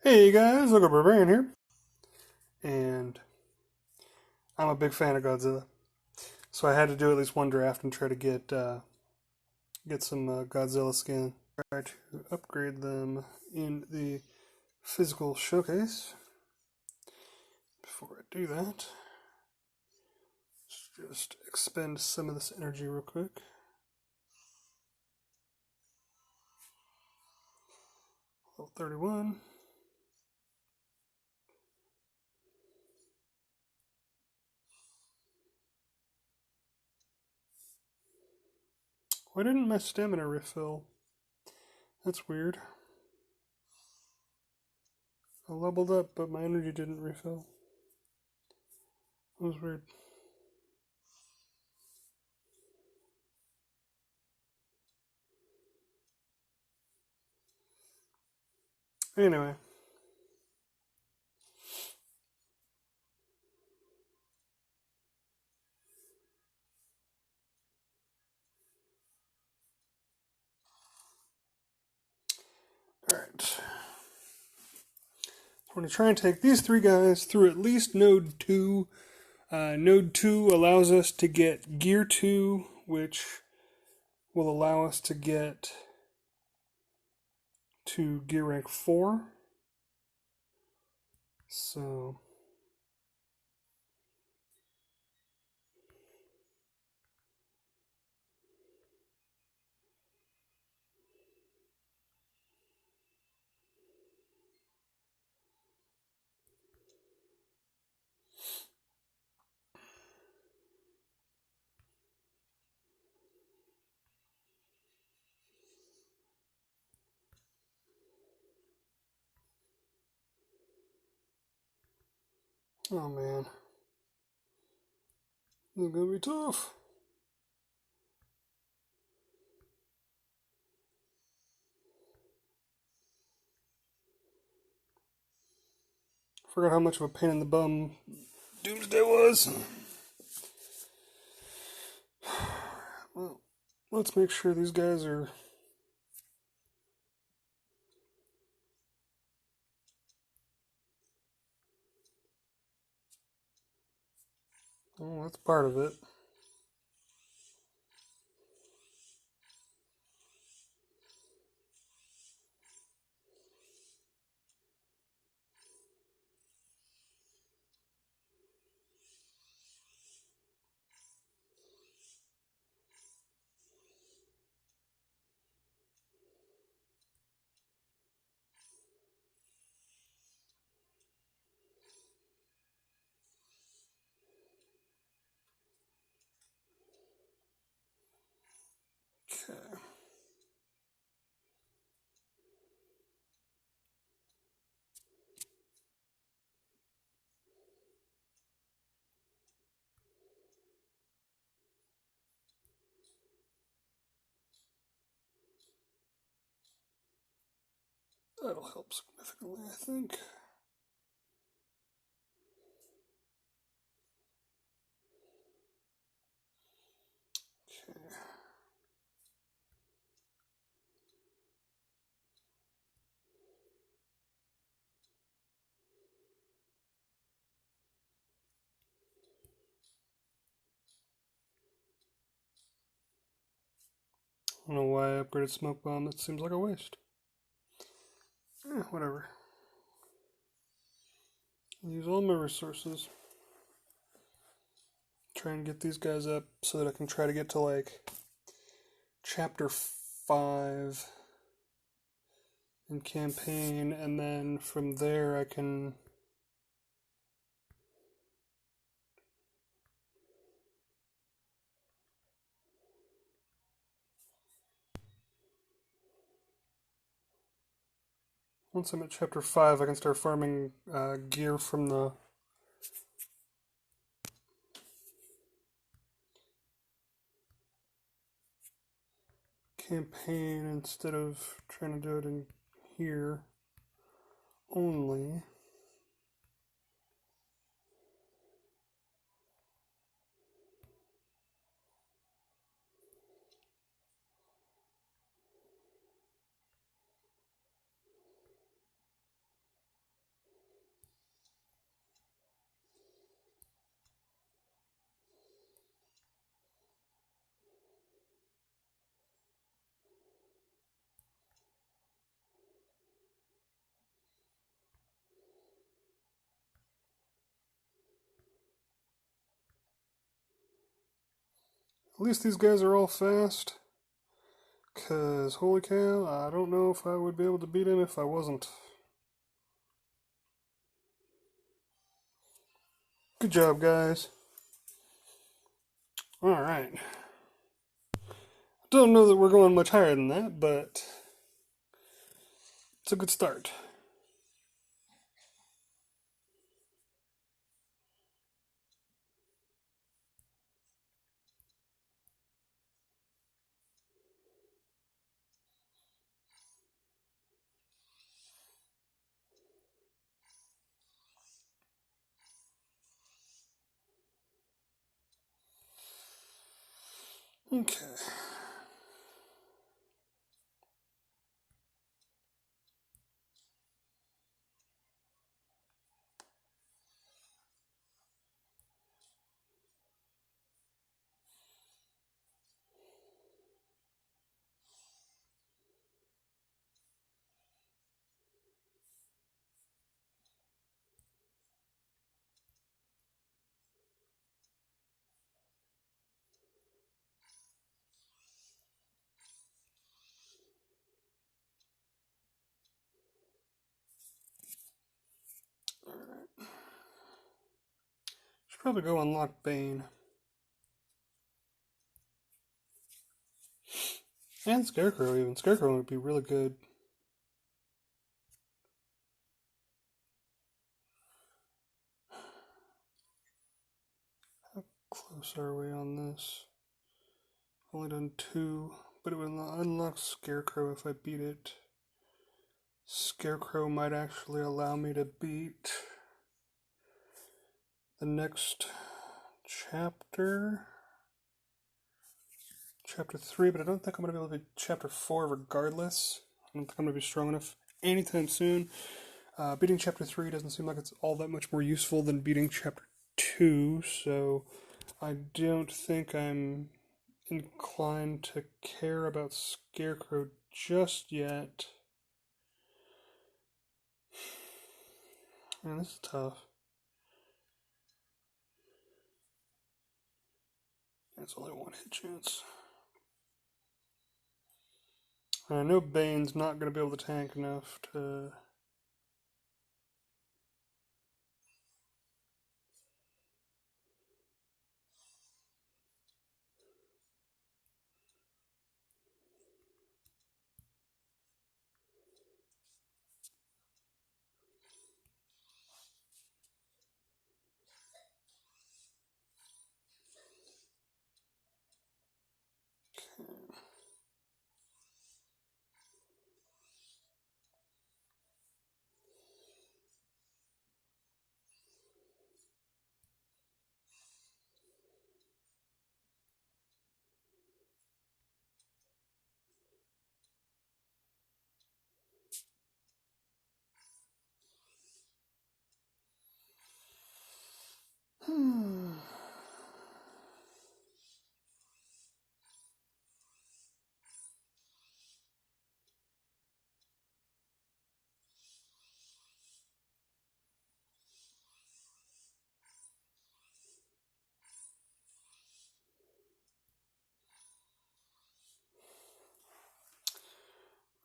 Hey guys, look at Barbarian here, and I'm a big fan of Godzilla, so I had to do at least one draft and try to get some Godzilla skin. Try to upgrade them in the physical showcase. Before I do that, let's just expend some of this energy real quick. Level 31. Why didn't my stamina refill? That's weird. I leveled up, but my energy didn't refill. That was weird. Anyway. Alright. We're going to try and take these three guys through at least Node 2. Node 2 allows us to get Gear 2, which will allow us to get to Gear Rank 4. So, oh man, this is going to be tough. Forgot how much of a pain in the bum Doomsday was. Well, let's make sure these guys are... Oh, that's part of it. Okay. That'll help significantly, I think. Okay. I don't know why I upgraded Smoke Bomb. That seems like a waste. Whatever. Use all my resources. Try and get these guys up so that I can try to get to like chapter 5 in campaign, and then from there I can once I'm at chapter 5 I can start farming gear from the campaign instead of trying to do it in here only. least these guys are all fast. Cause holy cow, I don't know if I would be able to beat him if I wasn't. Good job, guys. Alright. Don't know that we're going much higher than that, but it's a good start. Okay. Alright. Should probably go unlock Bane. And Scarecrow even. Scarecrow would be really good. How close are we on this? Only done 2, but it would unlock Scarecrow if I beat it. Scarecrow might actually allow me to beat the next chapter. Chapter 3, but I don't think I'm going to be able to beat Chapter 4 regardless. I don't think I'm going to be strong enough anytime soon. Beating Chapter 3 doesn't seem like it's all that much more useful than beating Chapter 2, so I don't think I'm inclined to care about Scarecrow just yet. Man, this is tough. It's only one hit chance. And I know Bane's not going to be able to tank enough to...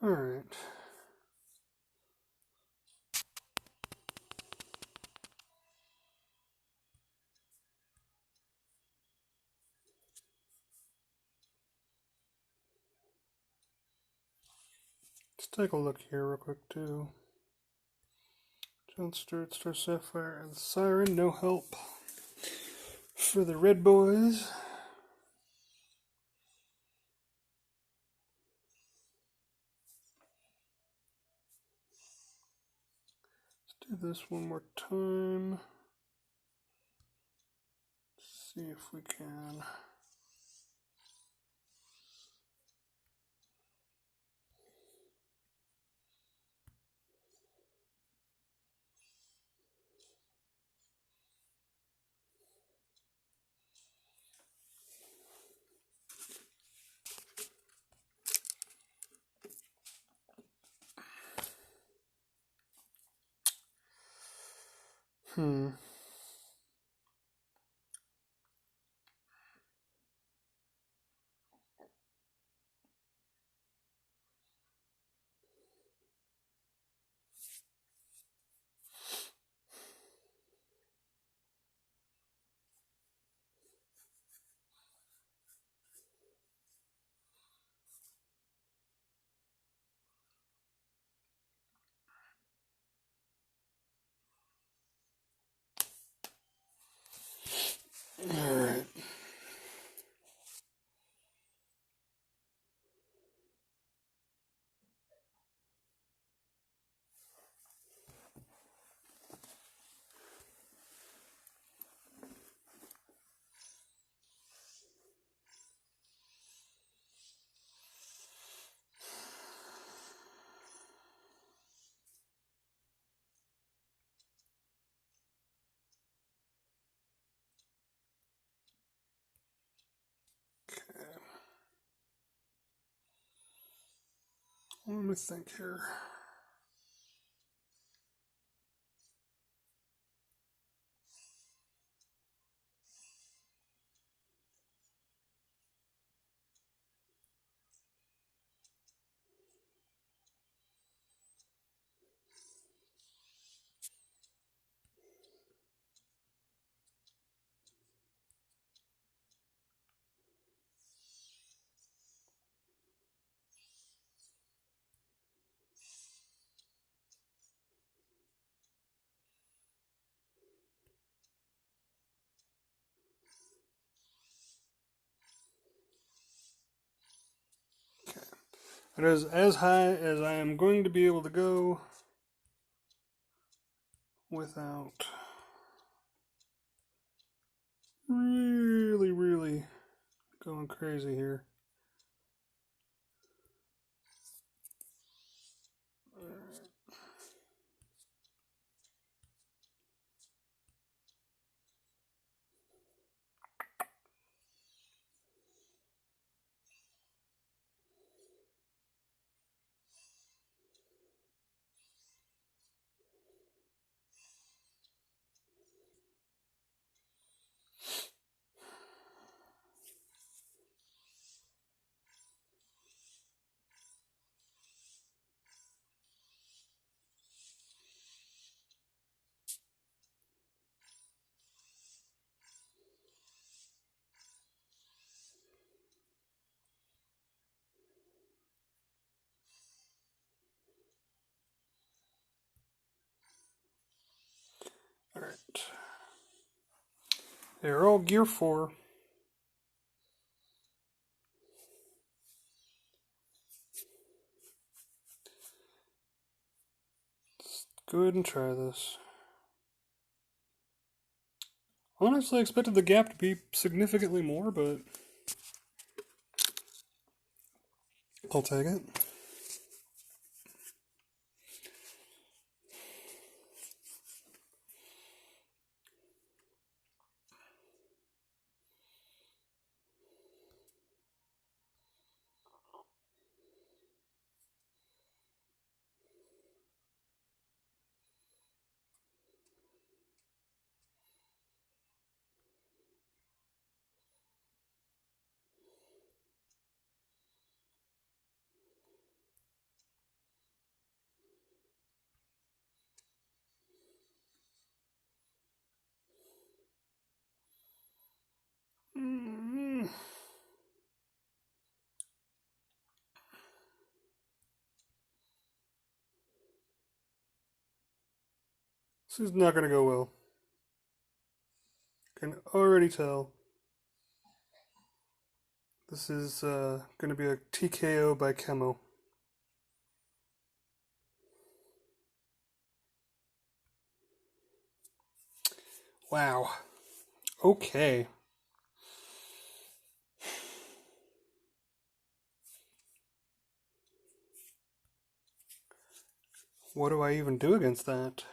Alright. Let's take a look here real quick too. John Stewart, Star Sapphire, and Siren, no help for the Red Boys. Let's do this one more time. See if we can. Hmm. Let me think here. It is as high as I am going to be able to go without really going crazy here. Alright. They're all gear 4. Let's go ahead and try this. Honestly, I expected the gap to be significantly more, but I'll take it. This is not going to go well. Can already tell. This is going to be a TKO by Chemo. Wow. Okay. What do I even do against that?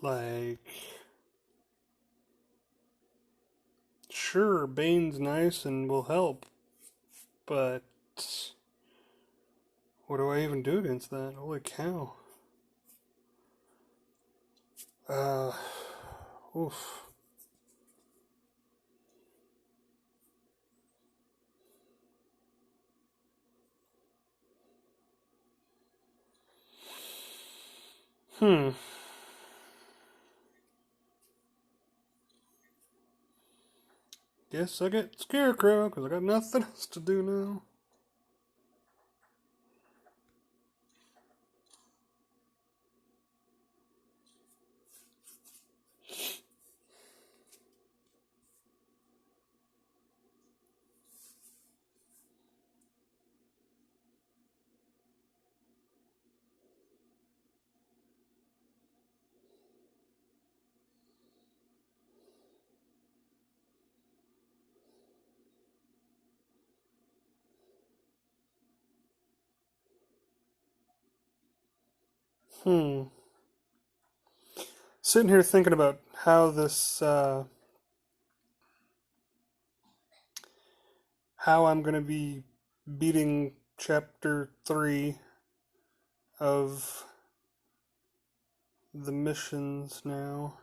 Like, sure, Bane's nice and will help, but what do I even do against that? Holy cow. Oof. Hmm. Guess I get Scarecrow, because I got nothing else to do now. Hmm. Sitting here thinking about how this how I'm going to be beating chapter 3 of the missions now.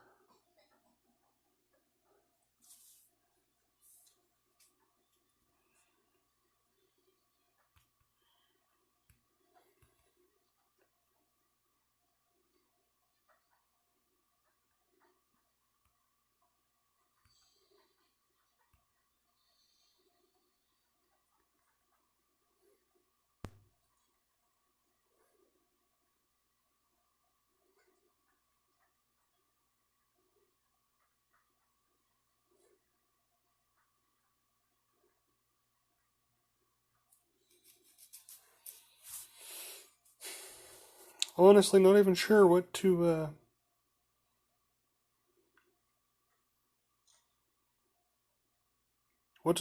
Honestly, not even sure what to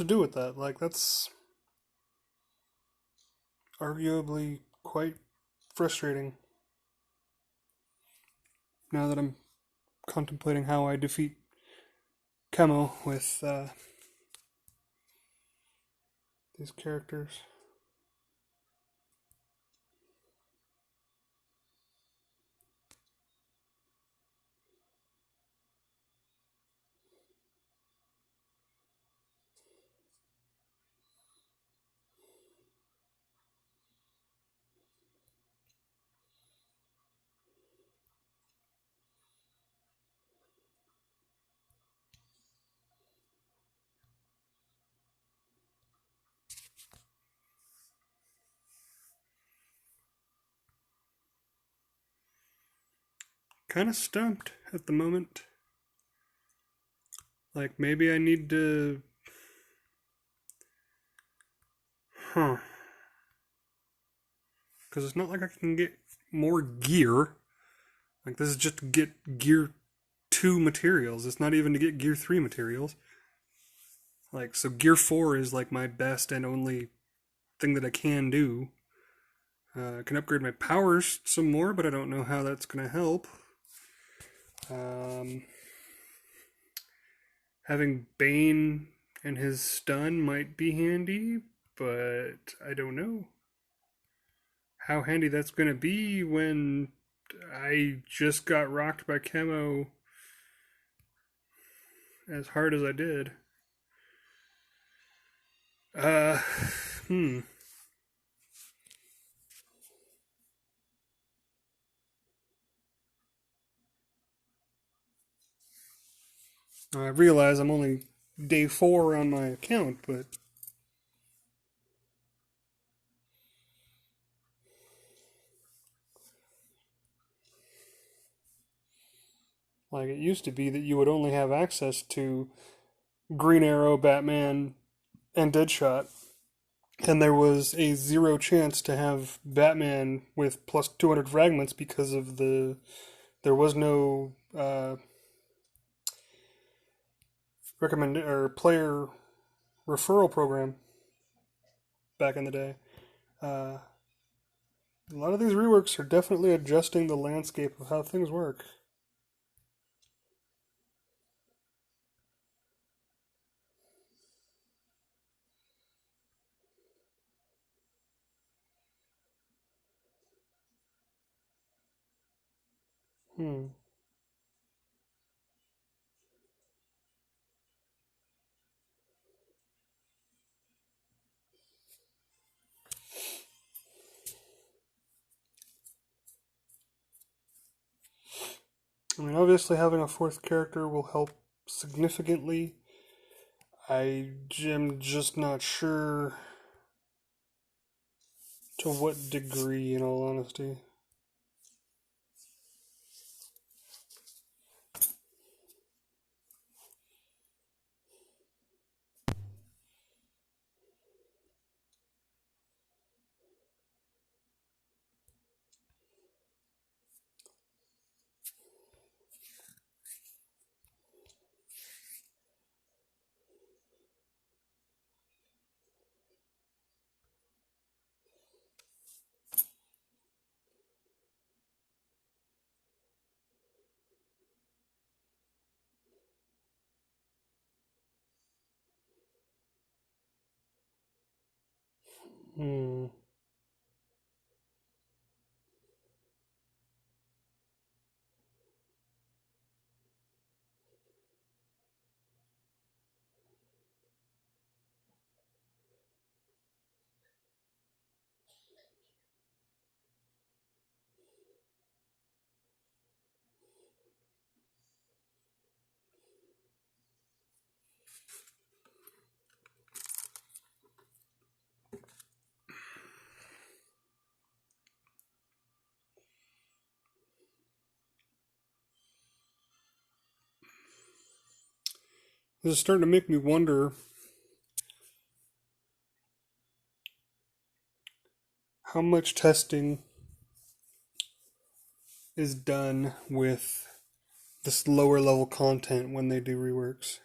do with that. Like, that's arguably quite frustrating now that I'm contemplating how I defeat Camo with these characters. Kind of stumped at the moment. Like, maybe I need to. Huh. Because it's not like I can get more gear. Like, this is just to get gear 2 materials. It's not even to get gear 3 materials. Like, so gear 4 is like my best and only thing that I can do. I can upgrade my powers some more, but I don't know how that's going to help. Um, Having Bane and his stun might be handy, but I don't know how handy that's going to be when I just got rocked by Camo as hard as I did. Uh, hmm. I realize I'm only day 4 on my account, but like it used to be that you would only have access to Green Arrow, Batman, and Deadshot, and there was a zero chance to have Batman with plus 200 fragments because of there was no recommend or player referral program back in the day. Uh, a lot of these reworks are definitely adjusting the landscape of how things work. Hmm. I mean, obviously, having a 4th character will help significantly. I am just not sure to what degree, in all honesty. Hmm. This is starting to make me wonder how much testing is done with this lower level content when they do reworks.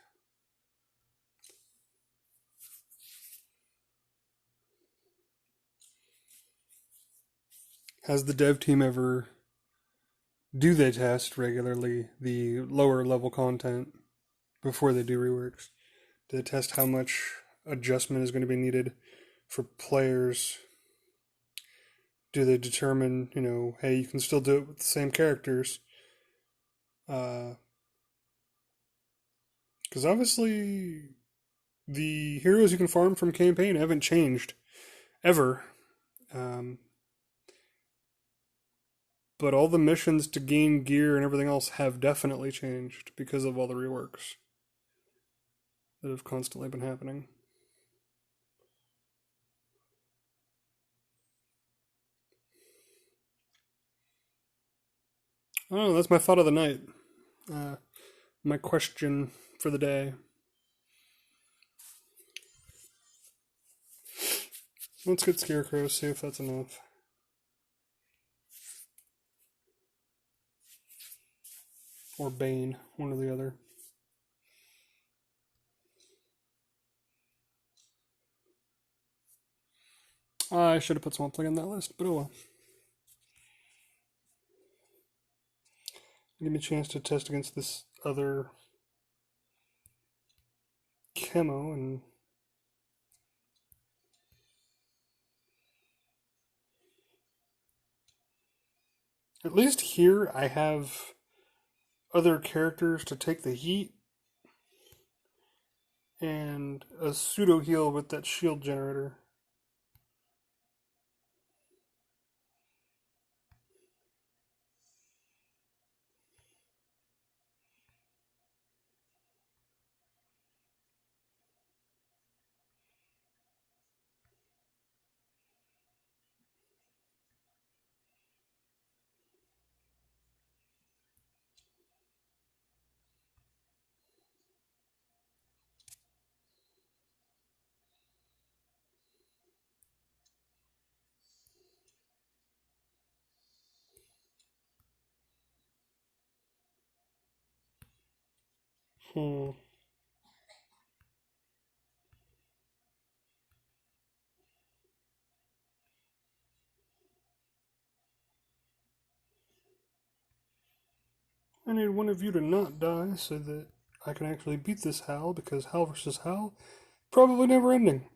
Has the dev team ever do they test regularly the lower level content before they do reworks? Do they test how much adjustment is going to be needed for players? Do they determine, hey, you can still do it with the same characters? Because obviously the heroes you can farm from campaign haven't changed ever. Um, but all the missions to gain gear and everything else have definitely changed because of all the reworks that have constantly been happening. Oh, that's my thought of the night. Uh, my question for the day. Let's get Scarecrow, see if that's enough. Or Bane, one or the other. I should have put Swamp on that list, but oh well. Give me a chance to test against this other camo, and at least here I have other characters to take the heat and a pseudo heal with that shield generator. Hmm. I need one of you to not die so that I can actually beat this Hal, because Hal versus Hal probably never ending.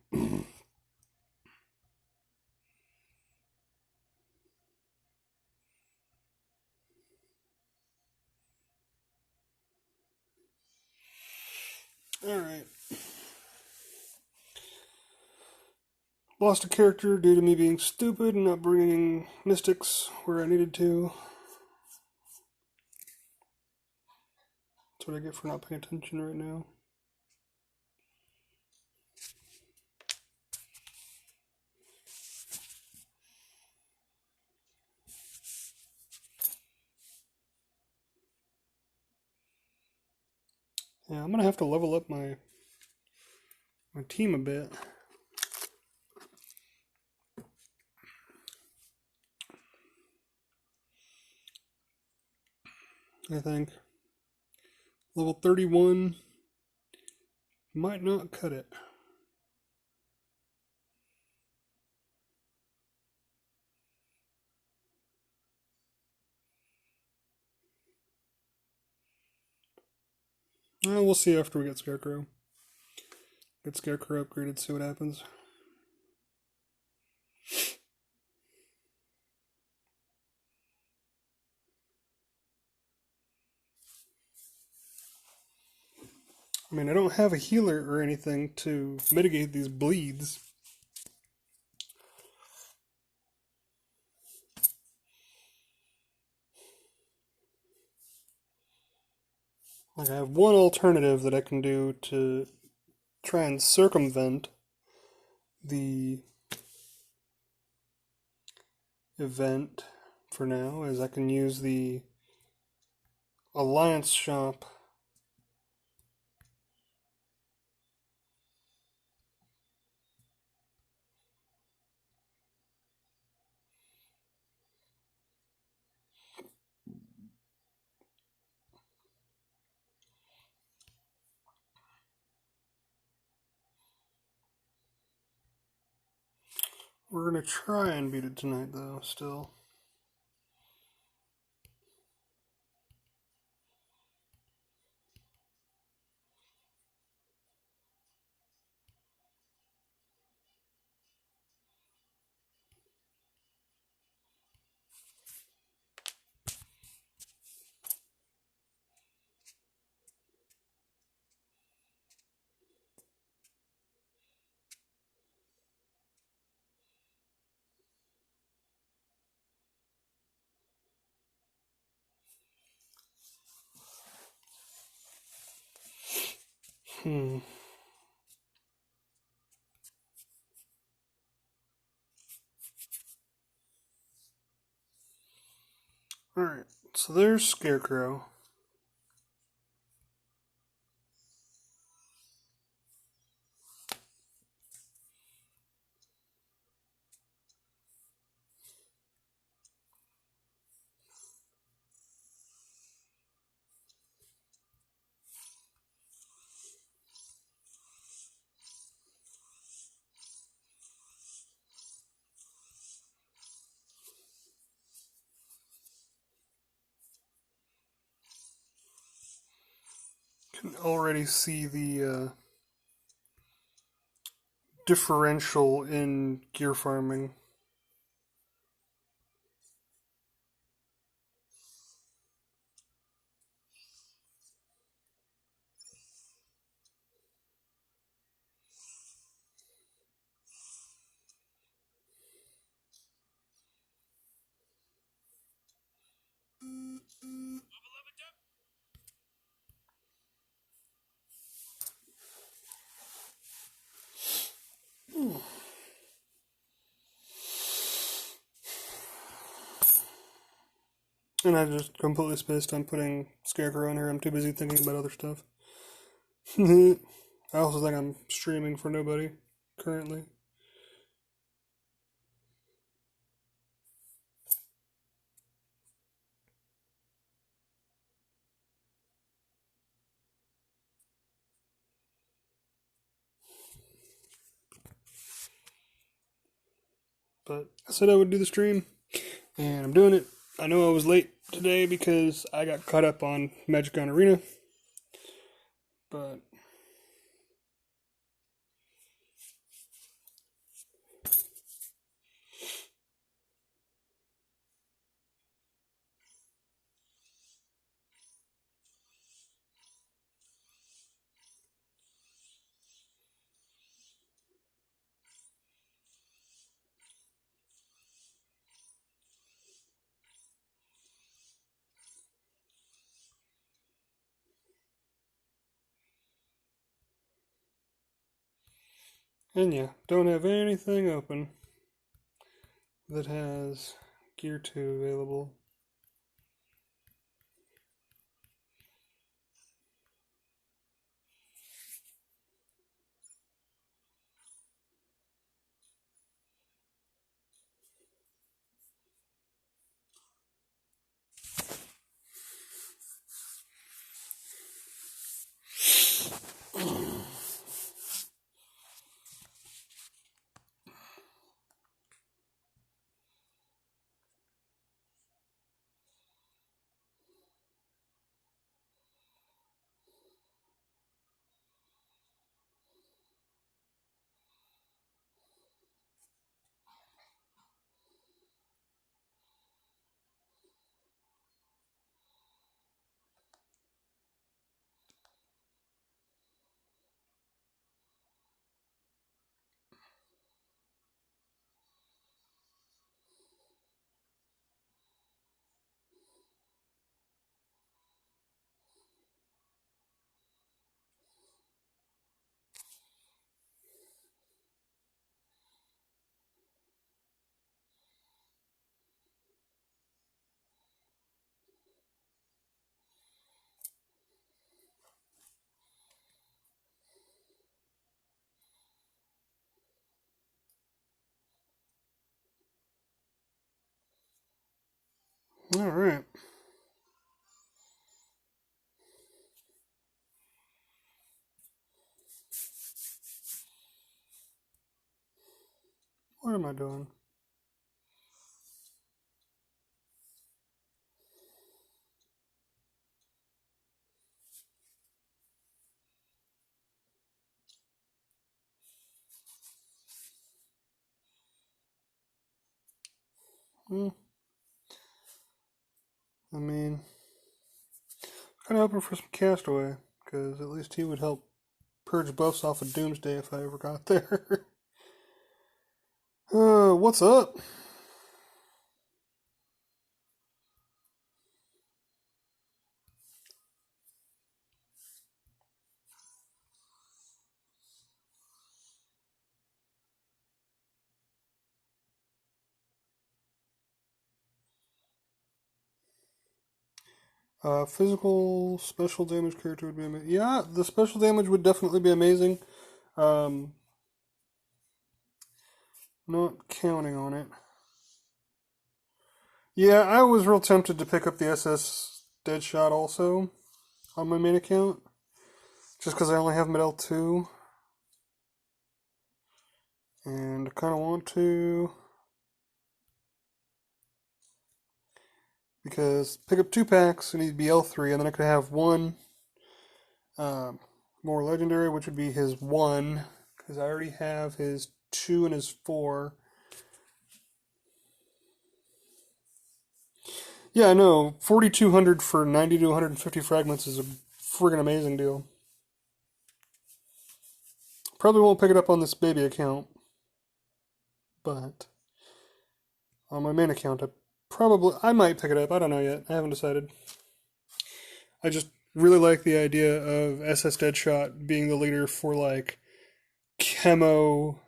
Alright. Lost a character due to me being stupid and not bringing mystics where I needed to. That's what I get for not paying attention right now. Yeah, I'm gonna have to level up my team a bit. I think level 31 might not cut it. We'll see after we get Scarecrow. Get Scarecrow upgraded, see what happens. I mean, I don't have a healer or anything to mitigate these bleeds. Like, I have one alternative that I can do to try and circumvent the event for now, is I can use the Alliance shop. We're gonna try and beat it tonight, though, still. Hmm. Alright, so there's Scarecrow. Can already see the differential in gear farming. And I just completely spaced on putting Scarecrow in here. I'm too busy thinking about other stuff. I also think I'm streaming for nobody currently. But I said I would do the stream, and I'm doing it. I know I was late today because I got caught up on Magic on Arena, but and yeah, don't have anything open that has Gear 2 available. All right. What am I doing? Hmm, I mean, kind of hoping for some Castaway, because at least he would help purge buffs off of Doomsday if I ever got there. What's up? Physical special damage character would be amazing. Yeah, the special damage would definitely be amazing. Um, Not counting on it. Yeah, I was real tempted to pick up the SS Deadshot also on my main account, just because I only have Medel 2, and I kind of want to, because pick up 2 packs, and he'd be L3, and then I could have one more legendary, which would be his 1, because I already have his 2 and his 4. Yeah, I know. 4,200 for 90 to 150 fragments is a friggin' amazing deal. Probably won't pick it up on this baby account, but on my main account, I might pick it up. I don't know yet. I haven't decided. I just really like the idea of SS Deadshot being the leader for like Chemo,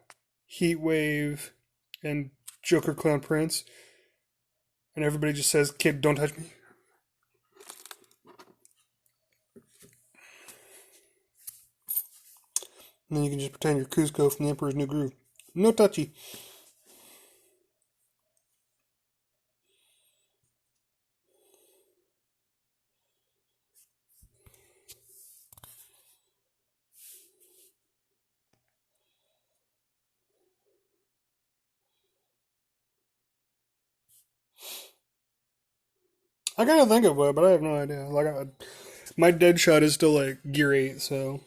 Heatwave, and Joker Clown Prince, and everybody just says, "Kid, don't touch me." And then you can just pretend you're Kuzco from the Emperor's New Groove. No touchy. I kind of think it would, but I have no idea. My Deadshot is still like Gear 8, so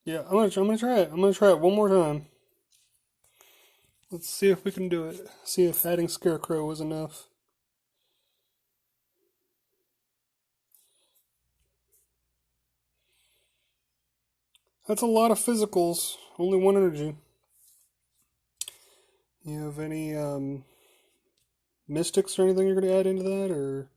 yeah, I'm gonna try it. I'm gonna try it one more time. Let's see if we can do it. See if adding Scarecrow was enough. That's a lot of physicals. Only 1 energy. You have any mystics or anything you're gonna add into that, or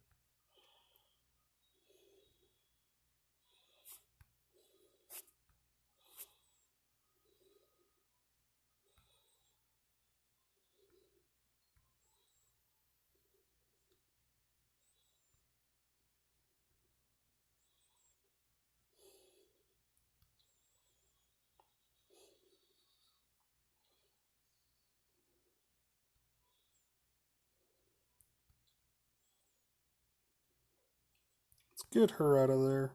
let's get her out of there.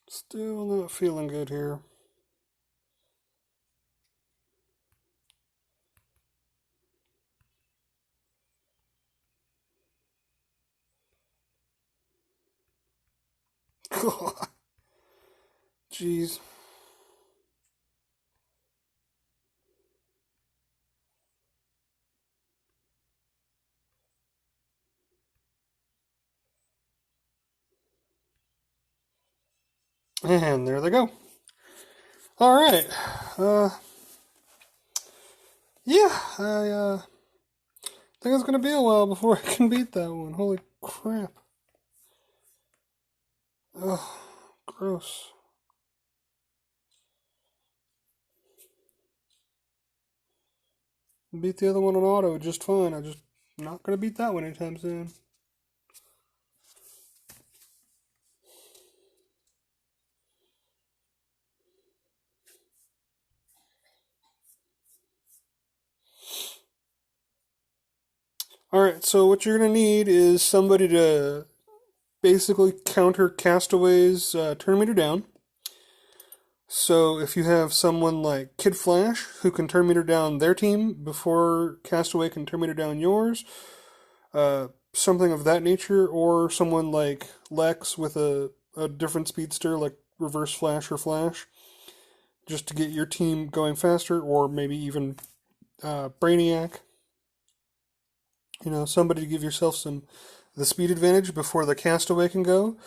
Still not feeling good here. Jeez. And there they go. All right. Uh, yeah, I think it's gonna be a while before I can beat that one. Holy crap. Ugh. Gross. Beat the other one on auto just fine. I just not gonna beat that one anytime soon. Alright, so what you're gonna need is somebody to basically counter Castaway's turn meter down. So if you have someone like Kid Flash who can turn meter down their team before Castaway can turn meter down yours, something of that nature, or someone like Lex with a different speedster like Reverse Flash or Flash, just to get your team going faster, or maybe even Brainiac. You know, somebody to give yourself the speed advantage before the Castaway can go,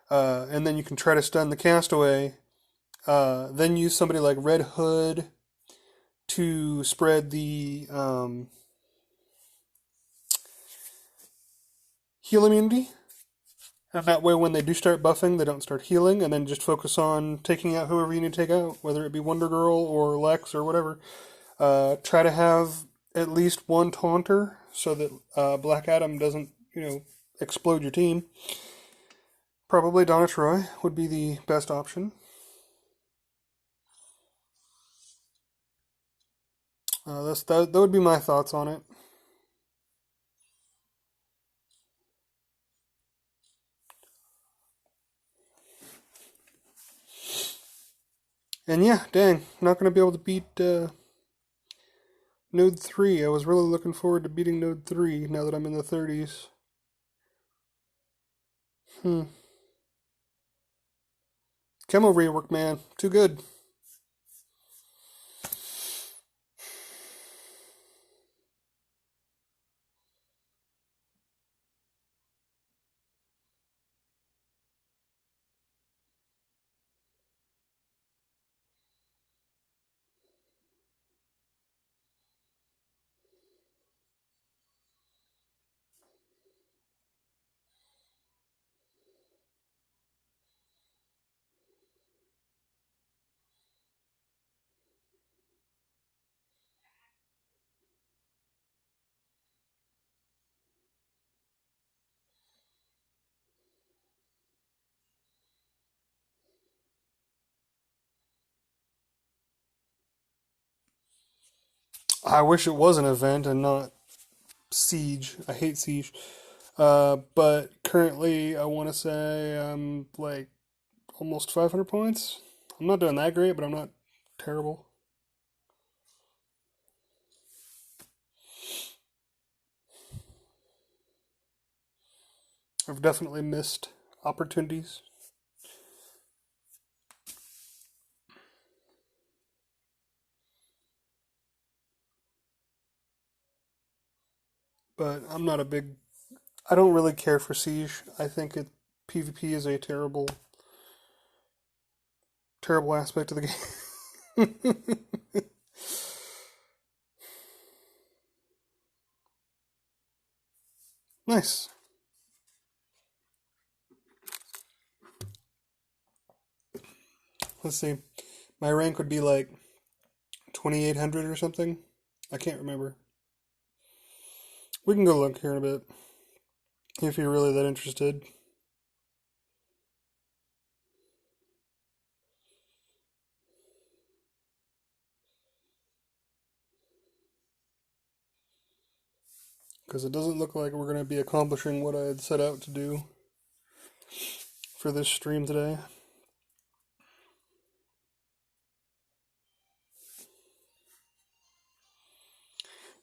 and then you can try to stun the Castaway. Then use somebody like Red Hood to spread the heal immunity. And that way, when they do start buffing, they don't start healing, and then just focus on taking out whoever you need to take out, whether it be Wonder Girl or Lex or whatever. Try to have at least one taunter so that Black Adam doesn't, explode your team. Probably Donna Troy would be the best option. That would be my thoughts on it. And yeah, dang, not going to be able to beat Node 3. I was really looking forward to beating Node 3 now that I'm in the 30s. Chemo rework, man. Too good. I wish it was an event and not Siege. I hate Siege. But currently, I want to say I'm like almost 500 points. I'm not doing that great, but I'm not terrible. I've definitely missed opportunities. But I'm not a big. I don't really care for Siege. I think PvP is a terrible, terrible aspect of the game. Nice. Let's see. My rank would be like 2800 or something. I can't remember. We can go look here in a bit if you're really that interested. Because it doesn't look like we're going to be accomplishing what I had set out to do for this stream today.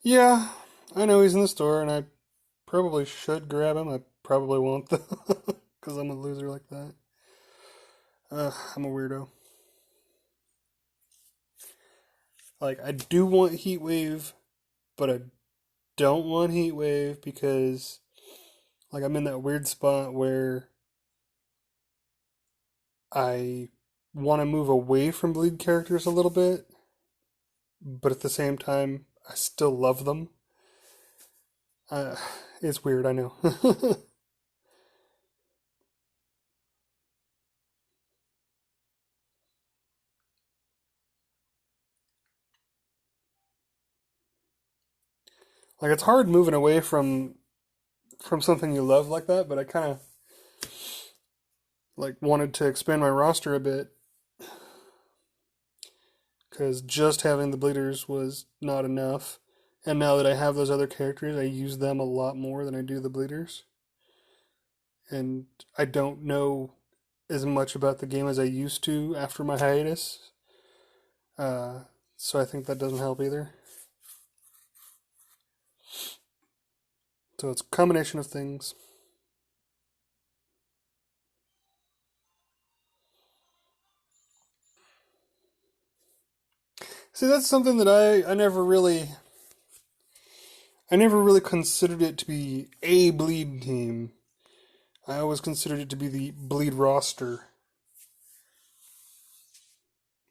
Yeah, I know he's in the store, and I probably should grab him. I probably won't, though, because I'm a loser like that. I'm a weirdo. Like, I do want Heat Wave, but I don't want Heat Wave because, like, I'm in that weird spot where I want to move away from lead characters a little bit, but at the same time, I still love them. Uh, it's weird, I know. Like it's hard moving away from something you love like that, but I kind of like wanted to expand my roster a bit because just having the bleeders was not enough. And now that I have those other characters, I use them a lot more than I do the bleeders. And I don't know as much about the game as I used to after my hiatus. Uh, so I think that doesn't help either. So it's a combination of things. See, that's something that I never really considered it to be a bleed team. I always considered it to be the bleed roster.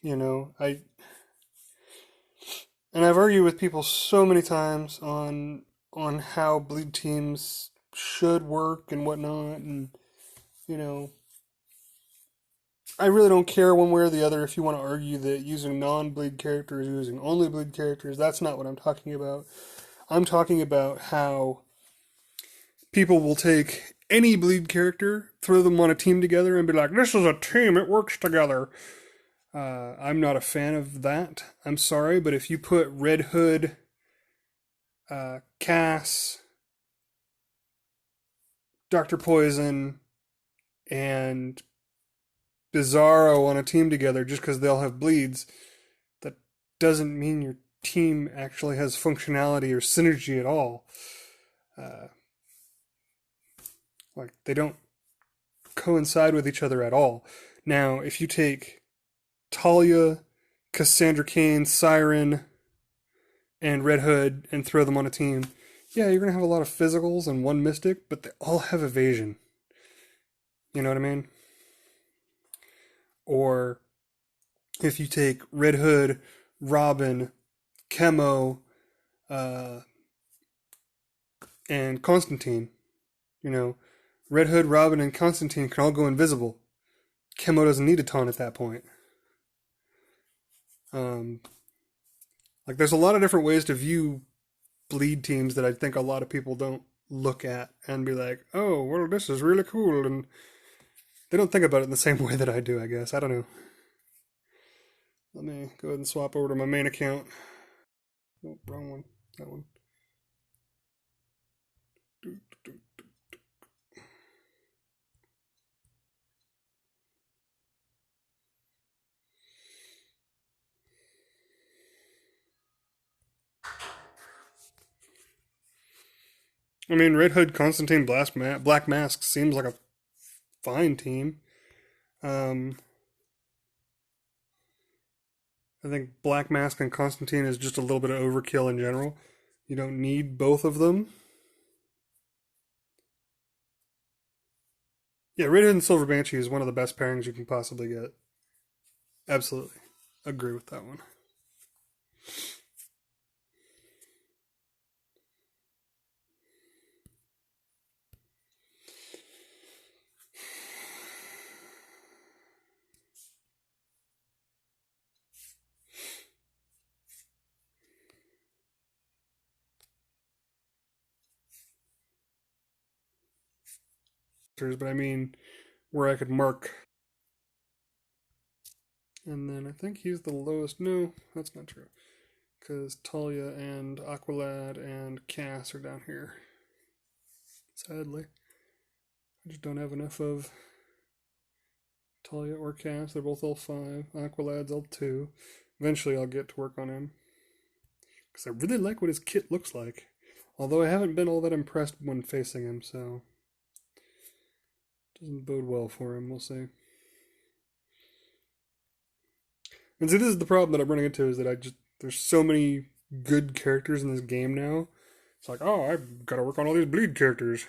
You know, I and I've argued with people so many times on how bleed teams should work and whatnot, and you know, I really don't care one way or the other if you want to argue that using non-bleed characters, using only bleed characters. That's not what I'm talking about. I'm talking about how people will take any bleed character, throw them on a team together, and be like, "This is a team; it works together." I'm not a fan of that. I'm sorry, but if you put Red Hood, Cass, Doctor Poison, and Bizarro on a team together just because they all have bleeds, that doesn't mean your team actually has functionality or synergy at all. Uh, like they don't coincide with each other at all. Now, if you take Talia, Cassandra Cain, Siren, and Red Hood and throw them on a team, yeah, you're gonna have a lot of physicals and one mystic, but they all have evasion. You know what I mean? Or if you take Red Hood, Robin, Chemo, uh, and Constantine, you know, Red Hood, Robin, and Constantine can all go invisible. Chemo doesn't need a taunt at that point. Um, like, there's a lot of different ways to view bleed teams that I think a lot of people don't look at and be like, oh, well, this is really cool. And they don't think about it in the same way that I do, I guess. I don't know. Let me go ahead and swap over to my main account. Oh, wrong one. That one. I mean, Red Hood, Constantine, Black Mask seems like a fine team. Um, I think Black Mask and Constantine is just a little bit of overkill in general. You don't need both of them. Yeah, Red Hood and Silver Banshee is one of the best pairings you can possibly get. Absolutely. Agree with that one. But I mean, where I could mark. And then I think he's the lowest. No, that's not true. Because Talia and Aqualad and Cass are down here. Sadly. I just don't have enough of Talia or Cass. They're both L5. Aqualad's L2. Eventually I'll get to work on him. Because I really like what his kit looks like. Although I haven't been all that impressed when facing him, so doesn't bode well for him, we'll see. And see, this is the problem that I'm running into, is that there's so many good characters in this game now. It's like, oh, I've got to work on all these bleed characters.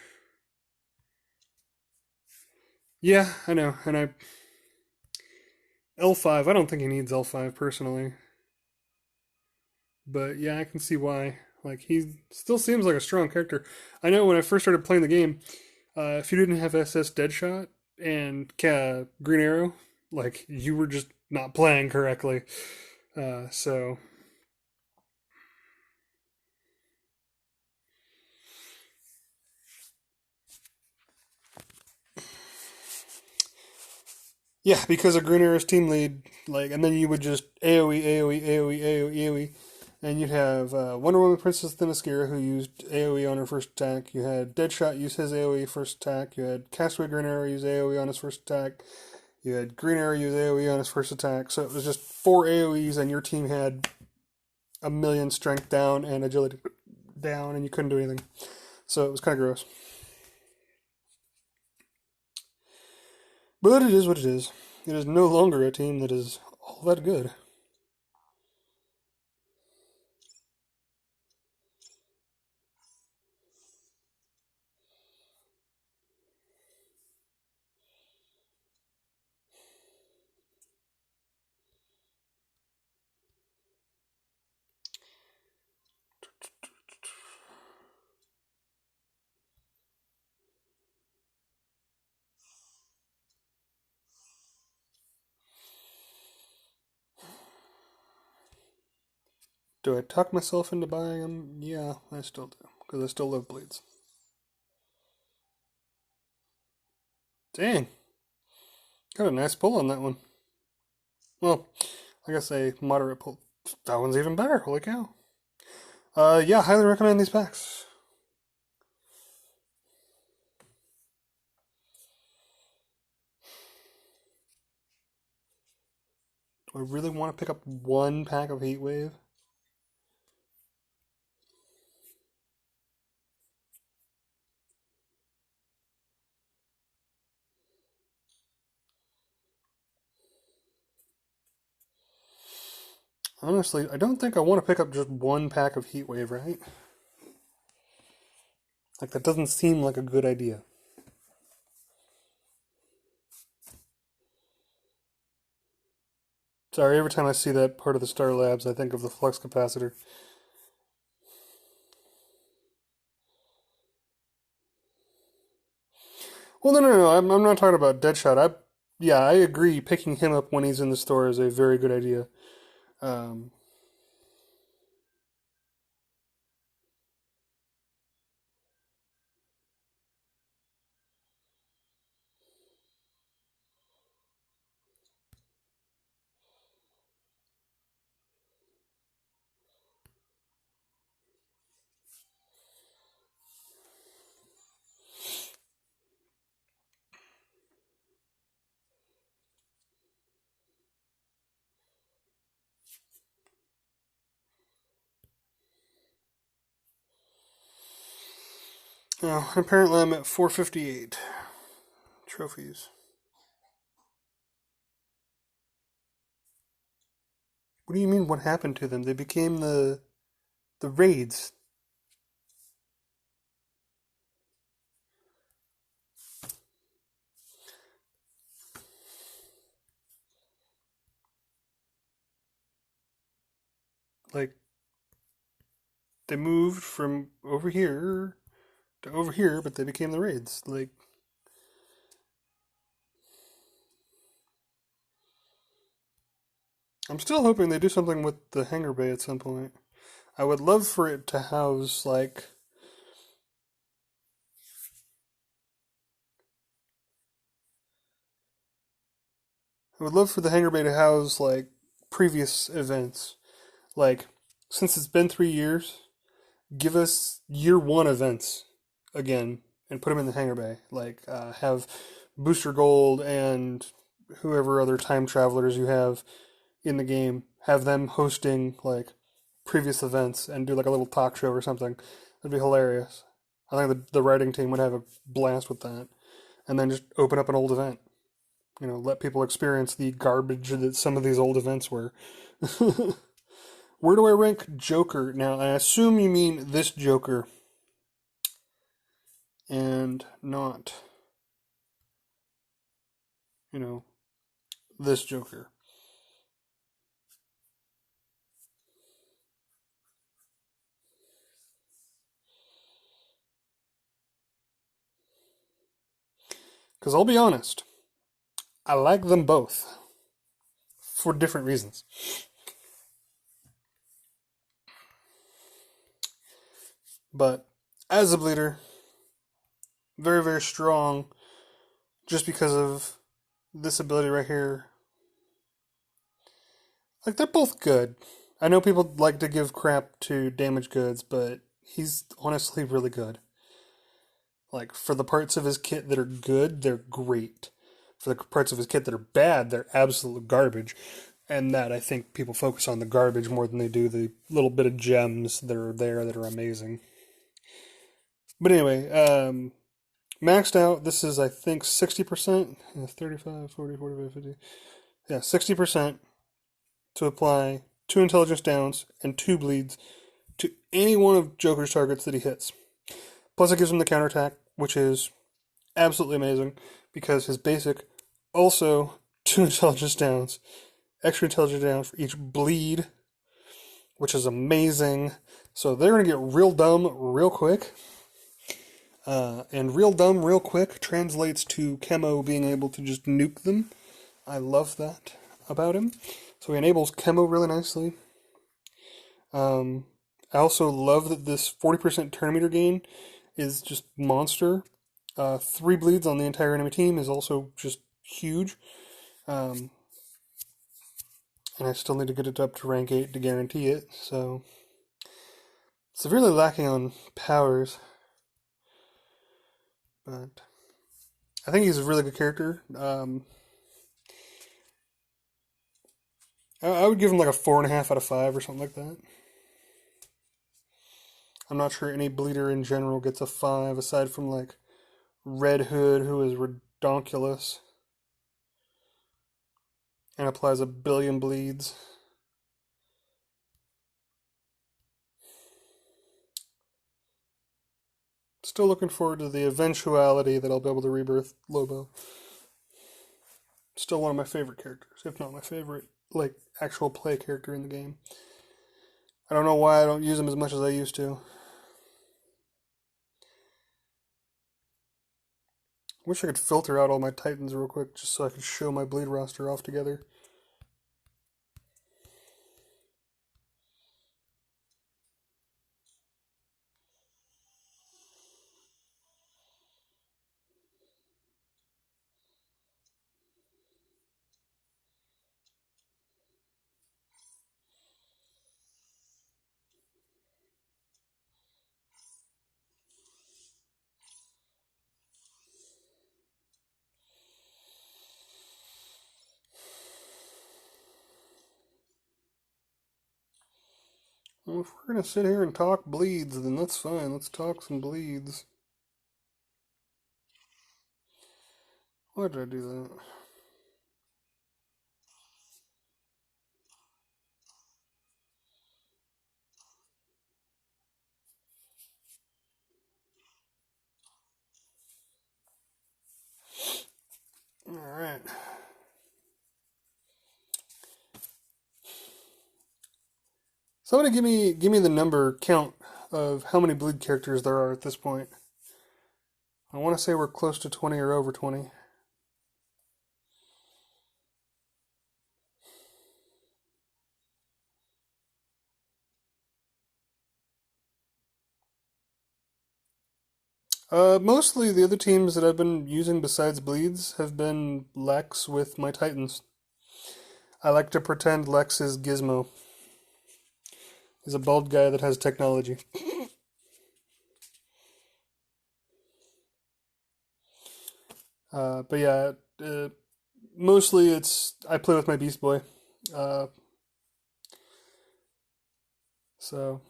Yeah, I know, and L5, I don't think he needs L5 personally. But yeah, I can see why. Like, he still seems like a strong character. I know when I first started playing the game, if you didn't have SS Deadshot and Green Arrow, like, you were just not playing correctly. So Yeah, because of Green Arrow's team lead, and then you would just AoE, AoE, AoE, AoE, AoE, and you'd have Wonder Woman Princess Themyscira who used AoE on her first attack. You had Deadshot use his AoE first attack. You had Castaway Green Arrow use AoE on his first attack. You had Green Arrow use AoE on his first attack. So it was just four AoEs, and your team had a million strength down and agility down, and you couldn't do anything. So it was kind of gross. But it is what it is. It is no longer a team that is all that good. Do I talk myself into buying them? Yeah, I still do. Because I still love bleeds. Dang, got a nice pull on that one. Well, I guess a moderate pull. That one's even better. Holy cow. Yeah, highly recommend these packs. Do I really want to pick up one pack of Heatwave? Honestly, I don't think I want to pick up just one pack of Heatwave, right? Like, that doesn't seem like a good idea. Sorry, every time I see that part of the Star Labs, I think of the flux capacitor. Well, no. I'm not talking about Deadshot. Yeah, I agree. Picking him up when he's in the store is a very good idea. Um, Apparently I'm at 458 trophies. What do you mean? What happened to them? They became the raids. Like they moved from over here to over here, but they became the raids. Like I'm still hoping they do something with the hangar bay at some point. I would love for it to house I would love for the hangar bay to house previous events. Like since it's been 3 years, give us year one events again and put them in the hangar bay. Have Booster Gold and whoever other time travelers you have in the game, have them hosting previous events and do like a little talk show or something. That'd be hilarious. I think the writing team would have a blast with that. And then just open up an old event. Let people experience the garbage that some of these old events were. Where do I rank Joker? Now, I assume you mean this Joker and not, you know, this Joker. Because I'll be honest, I like them both for different reasons. But as a bleeder, very, very strong just because of this ability right here, like they're both good. I know people like to give crap to damage goods, but he's honestly really good. Like for the parts of his kit that are good, they're great. For the parts of his kit that are bad, they're absolute garbage. And that I think people focus on the garbage more than they do the little bit of gems that are there that are amazing. But anyway, maxed out, this is I think 60%. 35, 40, 45, 50. Yeah, 60% to apply 2 intelligence downs and 2 bleeds to any one of Joker's targets that he hits. Plus, it gives him the counterattack, which is absolutely amazing because his basic also 2 intelligence downs, extra intelligence downs for each bleed, which is amazing. So they're going to get real dumb real quick. And real dumb real quick translates to Chemo being able to just nuke them. I love that about him. So he enables Chemo really nicely. I also love that this 40% turn meter gain is just monster. 3 bleeds on the entire enemy team is also just huge. And I still need to get it up to rank 8 to guarantee it, so severely lacking on powers. But I think he's a really good character. I would give him like a 4.5 out of 5 or something like that. I'm not sure any bleeder in general gets a 5 aside from like Red Hood, who is redonkulous and applies a billion bleeds. Still looking forward to the eventuality that I'll be able to rebirth Lobo. Still one of my favorite characters, if not my favorite, like, actual play character in the game. I don't know why I don't use him as much as I used to. Wish I could filter out all my Titans real quick just so I could show my bleed roster off together. Well, if we're gonna sit here and talk bleeds, then that's fine. Let's talk some bleeds. Why did I do that? Alright. Somebody give me the number count of how many bleed characters there are at this point. I want to say we're close to 20 or over 20. Mostly the other teams that I've been using besides bleeds have been Lex with my Titans. I like to pretend Lex is Gizmo. He's a bald guy that has technology. But yeah, mostly it's I play with my Beast Boy. Uh, so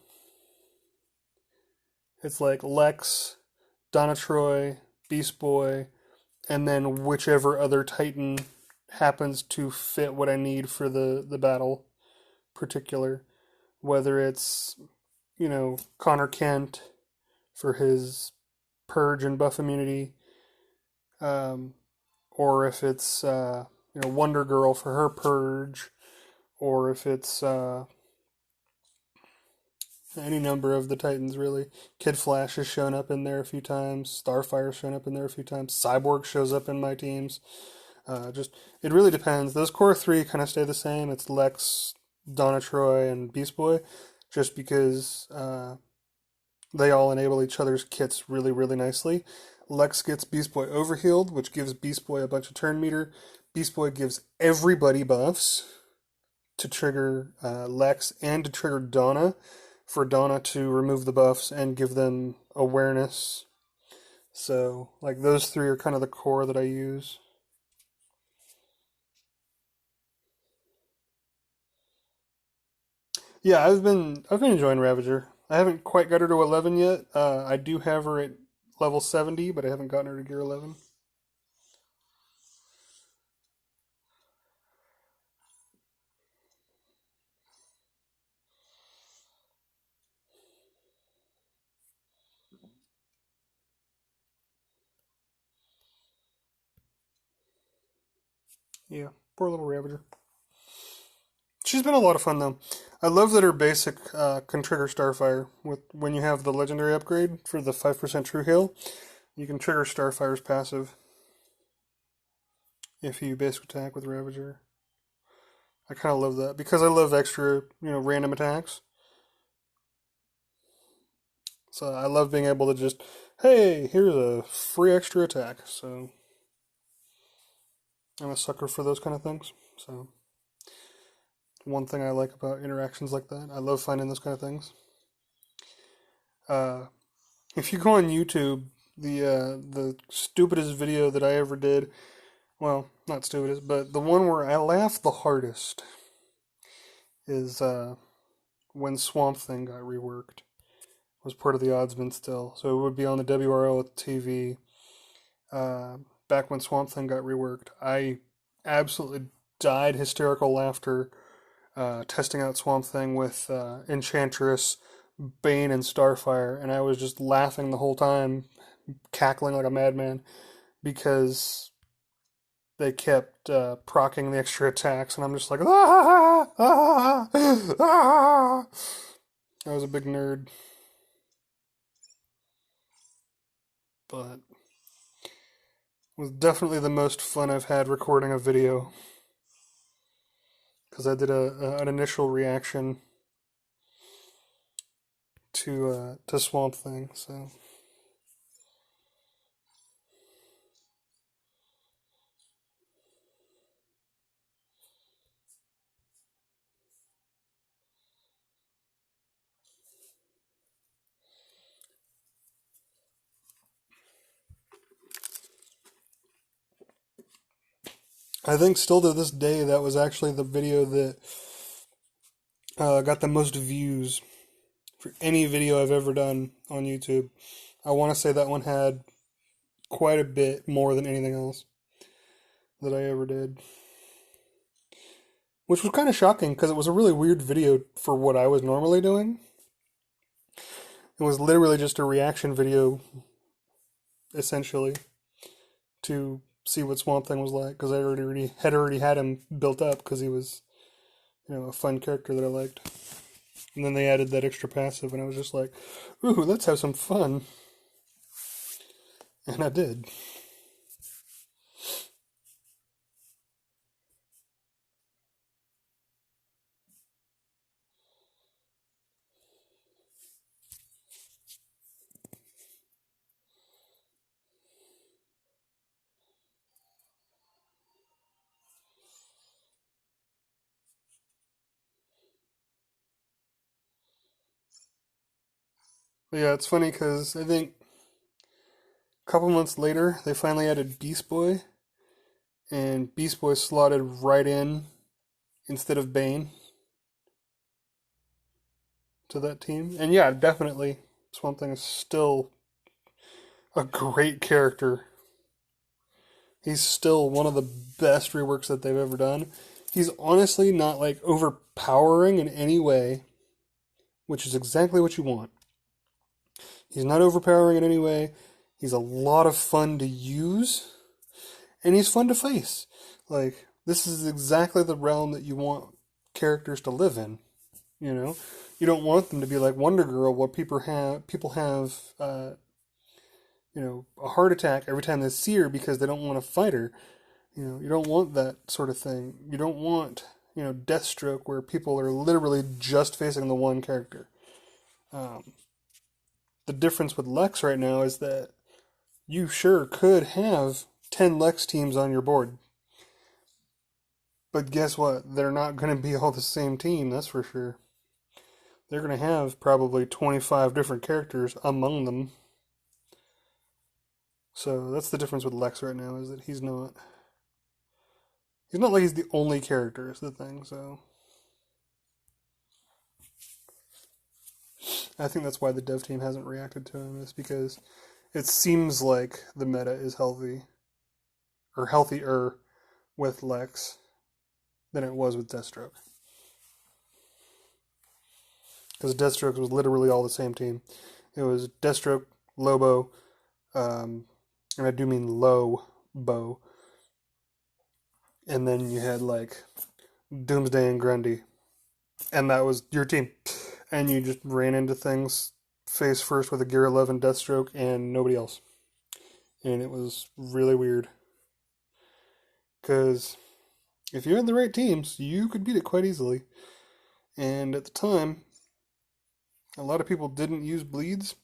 it's like Lex, Donna Troy, Beast Boy, and then whichever other Titan happens to fit what I need for the battle particular. Whether it's, Connor Kent for his purge and buff immunity, um, or if it's Wonder Girl for her purge, or if it's any number of the Titans really. Kid Flash has shown up in there a few times. Starfire's shown up in there a few times. Cyborg shows up in my teams. Just it really depends. Those core three kind of stay the same. It's Lex, Donna Troy, and Beast Boy, just because they all enable each other's kits really, really nicely. Lex gets Beast Boy overhealed, which gives Beast Boy a bunch of turn meter. Beast Boy gives everybody buffs to trigger Lex and to trigger Donna, for Donna to remove the buffs and give them awareness. So, like, those three are kind of the core that I use. Yeah, I've been enjoying Ravager. I haven't quite got her to 11 yet. I do have her at level 70, but I haven't gotten her to gear 11. Yeah, poor little Ravager. She's been a lot of fun though. I love that her basic can trigger Starfire with when you have the legendary upgrade for the 5% true heal. You can trigger Starfire's passive if you basic attack with Ravager. I kind of love that because I love extra, random attacks. So I love being able to just, hey, here's a free extra attack. So I'm a sucker for those kind of things. So one thing I like about interactions like that, I love finding those kind of things. Uh, if you go on YouTube, the stupidest video that I ever did, well, not stupidest, but the one where I laughed the hardest is when Swamp Thing got reworked. It was part of the Oddsman still, so it would be on the WRL TV. Back when Swamp Thing got reworked, I absolutely died hysterical laughter testing out Swamp Thing with Enchantress, Bane, and Starfire, and I was just laughing the whole time, cackling like a madman, because they kept proccing the extra attacks, and I'm just like, ah, ah, ah. I was a big nerd, but it was definitely the most fun I've had recording a video, because I did an initial reaction to Swamp Thing, so. I think still to this day that was actually the video that got the most views for any video I've ever done on YouTube. I want to say that one had quite a bit more than anything else that I ever did. Which was kind of shocking because it was a really weird video for what I was normally doing. It was literally just a reaction video, essentially, to see what Swamp Thing was like because I already had him built up because he was, a fun character that I liked. And then they added that extra passive, and I was just like, ooh, let's have some fun. And I did. But yeah, it's funny because I think a couple months later, they finally added Beast Boy, and Beast Boy slotted right in instead of Bane to that team. And yeah, definitely, Swamp Thing is still a great character. He's still one of the best reworks that they've ever done. He's honestly not like overpowering in any way, which is exactly what you want. He's not overpowering in any way. He's a lot of fun to use, and he's fun to face. Like, this is exactly the realm that you want characters to live in. You don't want them to be like Wonder Girl, where people have a heart attack every time they see her because they don't want to fight her. You don't want that sort of thing. You don't want, Deathstroke where people are literally just facing the one character. The difference with Lex right now is that you sure could have 10 Lex teams on your board. But guess what? They're not going to be all the same team, that's for sure. They're going to have probably 25 different characters among them. So that's the difference with Lex right now, is that he's not like he's the only character, is the thing, so I think that's why the dev team hasn't reacted to him, is because it seems like the meta is healthy, or healthier with Lex than it was with Deathstroke. Because Deathstroke was literally all the same team. It was Deathstroke, Lobo, and I do mean Lobo, and then you had like Doomsday and Grundy, and that was your team. And you just ran into things face first with a Gear 11 Deathstroke and nobody else. And it was really weird. Because if you had the right teams, you could beat it quite easily. And at the time, a lot of people didn't use bleeds.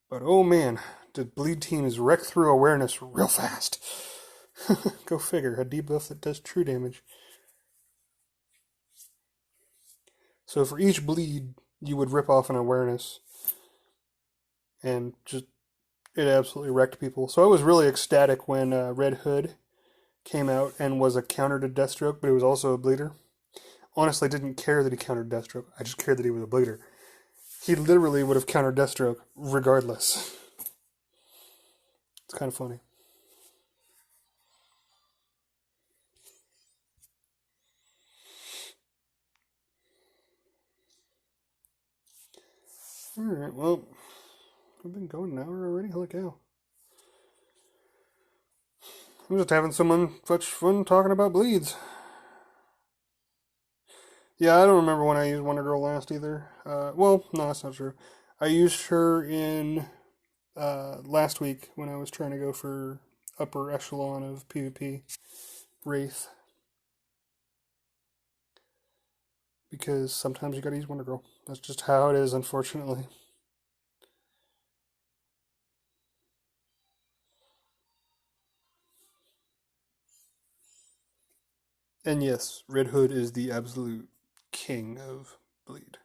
But oh man, did bleed teams wreck through awareness real fast. Go figure, a debuff that does true damage. So for each bleed, you would rip off an awareness. And just, it absolutely wrecked people. So I was really ecstatic when Red Hood came out and was a counter to Deathstroke, but he was also a bleeder. Honestly, I didn't care that he countered Deathstroke. I just cared that he was a bleeder. He literally would have countered Deathstroke regardless. It's kind of funny. Alright, well, I've been going an hour already? Holy cow. I'm just having such fun talking about bleeds. Yeah, I don't remember when I used Wonder Girl last either. Well, no, that's not true. I used her in last week when I was trying to go for upper echelon of PvP Wraith. Because sometimes you gotta use Wonder Girl. That's just how it is, unfortunately. And yes, Red Hood is the absolute king of bleed.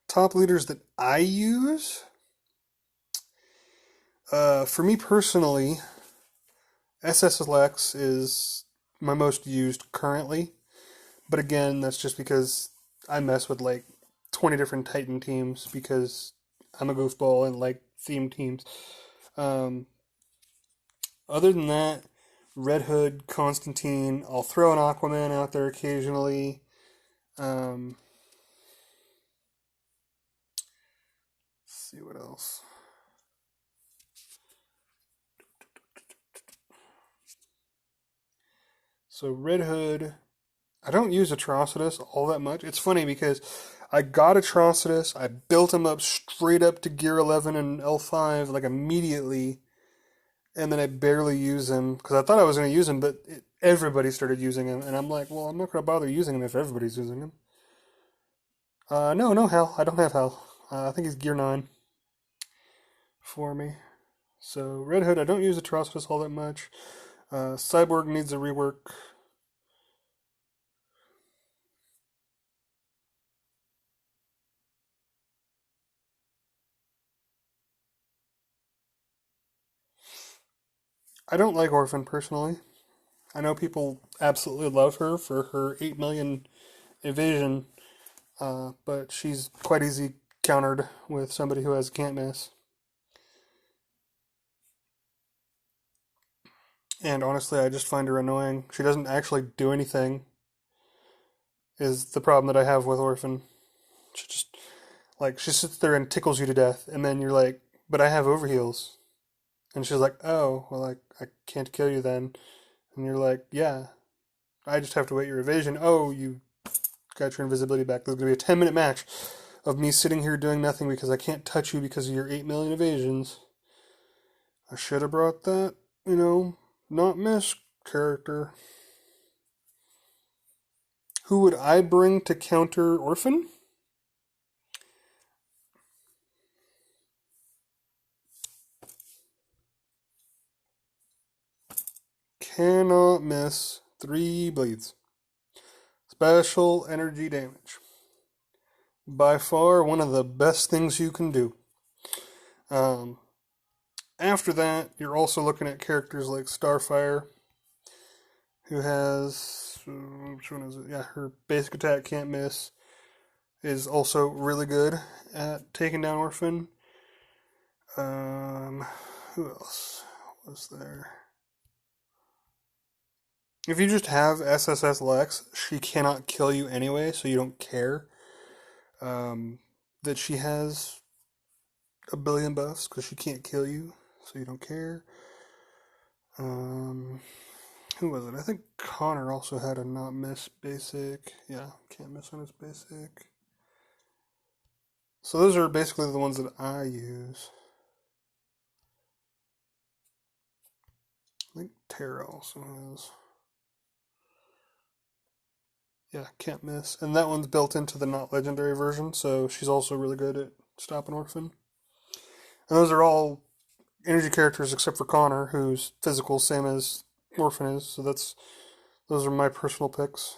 Top leaders that I use? For me personally, SSLX is my most used currently. But again, that's just because I mess with like 20 different Titan teams because I'm a goofball and like theme teams. Um, Other than that, Red Hood, Constantine, I'll throw an Aquaman out there occasionally. Um, let's see what else. So Red Hood, I don't use Atrocitus all that much. It's funny because I got Atrocitus, I built him up straight up to Gear 11 and L5 like immediately, and then I barely use him because I thought I was going to use him, but everybody started using him, and I'm like, well, I'm not going to bother using him if everybody's using him. No, Hal. I don't have Hal. I think he's Gear 9 for me. So Red Hood, I don't use Atrocitus all that much. Cyborg needs a rework. I don't like Orphan personally. I know people absolutely love her for her 8 million evasion, but she's quite easy countered with somebody who has can't miss. And honestly, I just find her annoying. She doesn't actually do anything, is the problem that I have with Orphan. She just, like, she sits there and tickles you to death, and then you're like, but I have overheals. And she's like, oh, well, I can't kill you then. And you're like, yeah, I just have to wait your evasion. Oh, you got your invisibility back. There's going to be a 10-minute match of me sitting here doing nothing because I can't touch you because of your 8 million evasions. I should have brought that, not miss character. Who would I bring to counter Orphan? Cannot miss 3 bleeds. Special energy damage. By far one of the best things you can do. After that, you're also looking at characters like Starfire, who has, which one is it? Yeah, her basic attack can't miss, is also really good at taking down Orphan. Who else was there? If you just have SSS Lex, she cannot kill you anyway, so you don't care that she has a billion buffs, because she can't kill you, so you don't care. Who was it? I think Connor also had a not miss basic. Yeah, can't miss on his basic. So those are basically the ones that I use. I think Tara also has. Yeah, can't miss. And that one's built into the not legendary version, so she's also really good at stopping Orphan. And those are all energy characters except for Connor, who's physical, same as Orphan is. So those are my personal picks.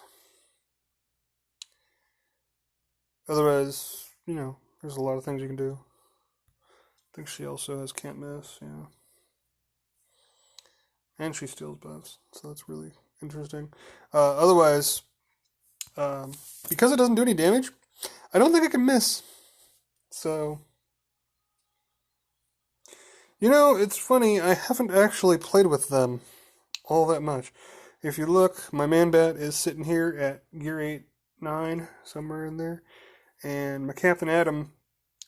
Otherwise, there's a lot of things you can do. I think she also has can't miss, yeah. And she steals buffs, so that's really interesting. Otherwise, because it doesn't do any damage, I don't think I can miss. So, it's funny, I haven't actually played with them all that much. If you look, my Man-Bat is sitting here at gear 8, 9, somewhere in there. And my Captain Atom,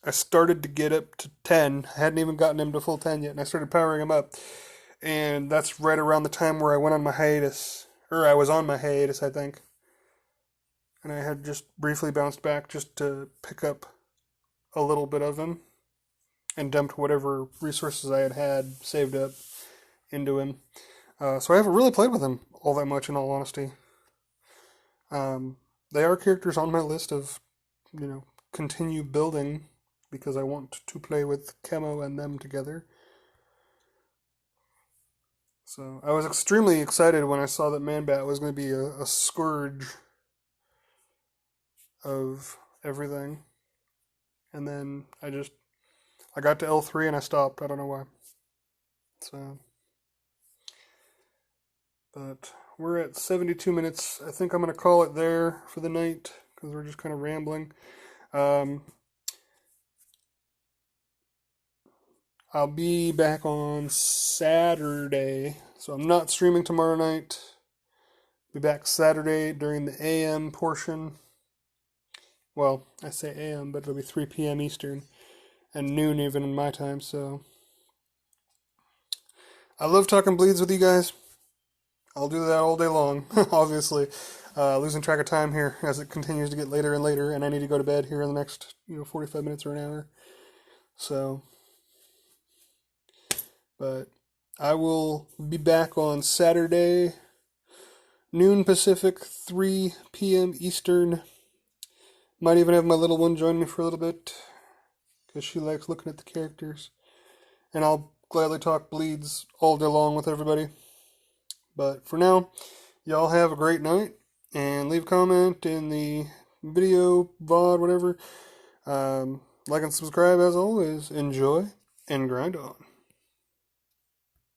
I started to get up to 10. I hadn't even gotten him to full 10 yet, and I started powering him up. And that's right around the time where I went on my hiatus. Or I was on my hiatus, I think. And I had just briefly bounced back just to pick up a little bit of him. And dumped whatever resources I had saved up into him. So I haven't really played with him all that much, in all honesty. They are characters on my list of, continue building, because I want to play with Chemo and them together. So I was extremely excited when I saw that Man-Bat was going to be a scourge of everything. And then I got to L3 and I stopped. I don't know why. So, but we're at 72 minutes. I think I'm going to call it there for the night, because we're just kind of rambling. I'll be back on Saturday, so I'm not streaming tomorrow night. Be back Saturday during the AM portion. Well, I say AM, but it'll be 3 p.m. Eastern, and noon even in my time, so. I love talking bleeds with you guys. I'll do that all day long, obviously. Losing track of time here as it continues to get later and later, and I need to go to bed here in the next, 45 minutes or an hour. So, but I will be back on Saturday, noon Pacific, 3 p.m. Eastern. Might even have my little one join me for a little bit, because she likes looking at the characters. And I'll gladly talk bleeds all day long with everybody. But for now, y'all have a great night, and leave a comment in the video, VOD, whatever. Like and subscribe as always. Enjoy, and grind on.